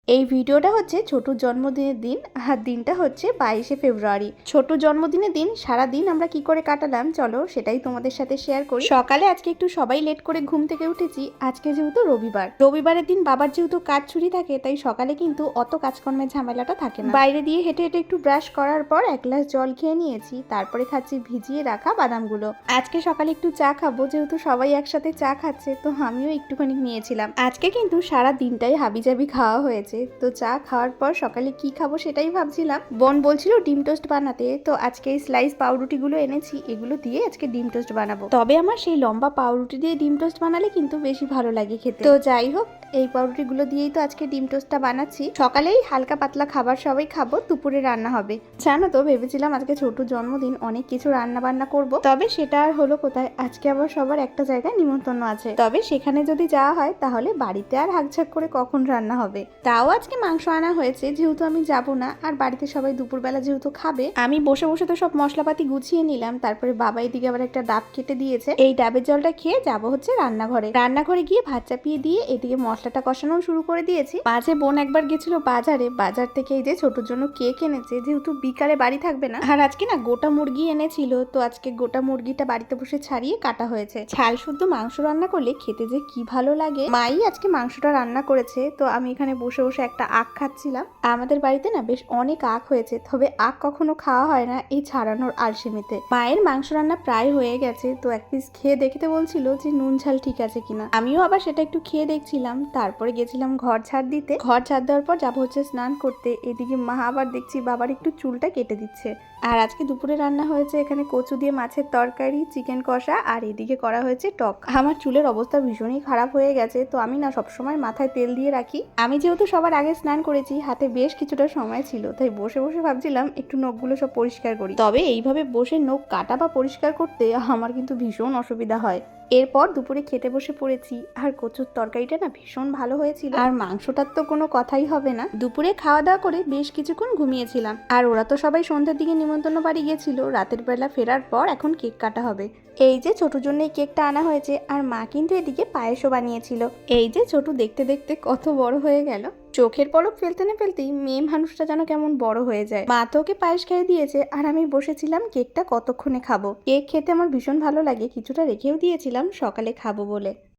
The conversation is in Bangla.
এই ভিডিওটা হচ্ছে ছোটুর জন্মদিনের দিন, আর দিনটা হচ্ছে 22শে ফেব্রুয়ারি। ছোটুর জন্মদিনের দিন সারা দিন আমরা কি করে কাটালাম চলো সেটাই তোমাদের সাথে শেয়ার করি। সকালে আজকে একটু সবাই লেট করে ঘুম থেকে উঠেছি। আজকে যেহেতু রবিবারের দিন বাবার যেহেতু কাজ ছুটি থাকে, তাই সকালে কিন্তু অত কাজকর্মের ঝামেলাটা থাকে না। বাইরে দিয়ে হেঁটে হেঁটে একটু ব্রাশ করার পর এক গ্লাস জল খেয়ে নিয়েছি, তারপরে খাচ্ছি ভিজিয়ে রাখা বাদামগুলো। আজকে সকালে একটু চা খাবো, যেহেতু সবাই একসাথে চা খাচ্ছে তো আমিও একটুখানি নিয়েছিলাম। আজকে কিন্তু সারা দিনটাই হাবিজাবি খাওয়া হয়েছে। তো চা খাওয়ার পর সকালে কি খাবো সেটাই ভাবছিলাম। বোন বলছিল ডিম টোস্ট বানাতে, তো আজকে এই স্লাইস পাউরুটিগুলো এনেছি, এগুলো দিয়ে আজকে ডিম টোস্ট বানাবো। তবে আমার সেই লম্বা পাউরুটি দিয়ে ডিম টোস্ট বানালে কিন্তু বেশি ভালো লাগে খেতে। তো যাই হোক, এই পাউরুটিগুলো দিয়েই তো আজকে ডিম টোস্টটা বানাচ্ছি। সকালেই হালকা পাতলা খাবার সবাই খাবো, দুপুরে রান্না হবে। জানো তো, ভেবেছিলাম আজকে ছোটুর জন্মদিন অনেক কিছু রান্না বান্না করব, তবে সেটা আর হলো কোথায়। আজকে আবার সবার একটা জায়গায় নিমন্ত্রণ আছে, তবে সেখানে যদি যাওয়া হয় তাহলে বাড়িতে আর হাকঝাক করে কখন রান্না হবে। তাও আজকে মাংস আনা হয়েছে, যেহেতু আমি যাব না আর বাড়িতে সবাই দুপুরবেলা যেহেতু খাবে, আমি বসে বসে তো সব মশলাপাতি গুছিয়ে নিলাম। তারপরে বাবা এদিকে আবার একটা ডাব কেটে দিয়েছে, এই ডাবের জলটা খেয়ে যাব হচ্ছে রান্নাঘরে গিয়ে ভাত চাপিয়ে দিয়ে এদিকে মশলাটা কষানো শুরু করে দিয়েছি। মাঝে বোন একবার গেছিল বাজার থেকে এই যে ছোটর জন্য কেক এনেছে, যেহেতু বিকালে বাড়ি থাকবে না। আর আজকে না গোটা মুরগি এনেছিল, তো আজকে গোটা মুরগিটা বাড়িতে বসে ছাড়িয়ে কাটা হয়েছে। ঝাল শুদ্ধ মাংস রান্না করলে খেতে যে কি ভালো লাগে। মাই আজকে মাংসটা রান্না করেছে, তো আমি এখানে বসে বসে একটা আখ খাচ্ছিলাম। আমাদের বাড়িতে না বেশ অনেক আখ হয়েছে, তবে আখ কখনো খাওয়া হয় না এই ছাড়ানোর আলসেমিতে। মায়ের মাংস রান্না প্রায় হয়ে গেছে, তো এক পিস খেয়ে দেখতে বলছিল যে নুন ঝাল ঠিক আছে কিনা। আমিও আবার সেটা একটু খেয়ে দেখছিলাম। তারপরে গেছিলাম ঘর ঝাড় দিতে। ঘর ঝাড় দেওয়ার পর যাবো হচ্ছে স্নান করতে। এদিকে মা আবার দেখছি বাবার একটু চুলটা কেটে দিচ্ছে। আর আজকে দুপুরে রান্না হয়েছে এখানে কচু দিয়ে মাছের তরকারি, চিকেন কষা, আর এদিকে করা হয়েছে টক। আমার চুলের অবস্থা ভীষণই খারাপ হয়ে গেছে, তো আমি না সবসময় মাথায় তেল দিয়ে রাখি। আমি যেহেতু সবার আগে স্নান করেছি, হাতে বেশ কিছুটা সময় ছিল, তাই বসে বসে ভাবছিলাম একটু নখগুলো সব পরিষ্কার করি। তবে এইভাবে বসে নখ কাটা বা পরিষ্কার করতে আমার কিন্তু ভীষণ অসুবিধা হয়। এরপর দুপুরে খেতে বসে পড়েছি, আর কচুর তরকারিটা না ভীষণ ভালো হয়েছিল, আর মাংসটার তো কোনো কথাই হবে না। দুপুরে খাওয়া দাওয়া করে বেশ কিছুক্ষণ ঘুমিয়েছিলাম। আর ওরা তো সবাই সন্ধ্যার দিকে নিমন্ত্রণ বাড়ি গিয়েছিল। রাতের বেলা ফেরার পর এখন কেক কাটা হবে। এই যে ছোটুর জন্য এই কেকটা আনা হয়েছে, আর মা কিন্তু এদিকে পায়েসও বানিয়েছিল। এই যে ছোটু দেখতে দেখতে কত বড় হয়ে গেল। চোখের পলক ফেলতে না ফেলতেই মেয়ে মানুষটা যেন কেমন বড় হয়ে যায়। মা তো ওকে পায়েস খাইয়ে দিয়েছে, আর আমি বসেছিলাম কেকটা কতক্ষণে খাবো। কেক খেতে আমার ভীষণ ভালো লাগে, কিছুটা রেখেও দিয়েছিলাম সকালে খাবো বলে।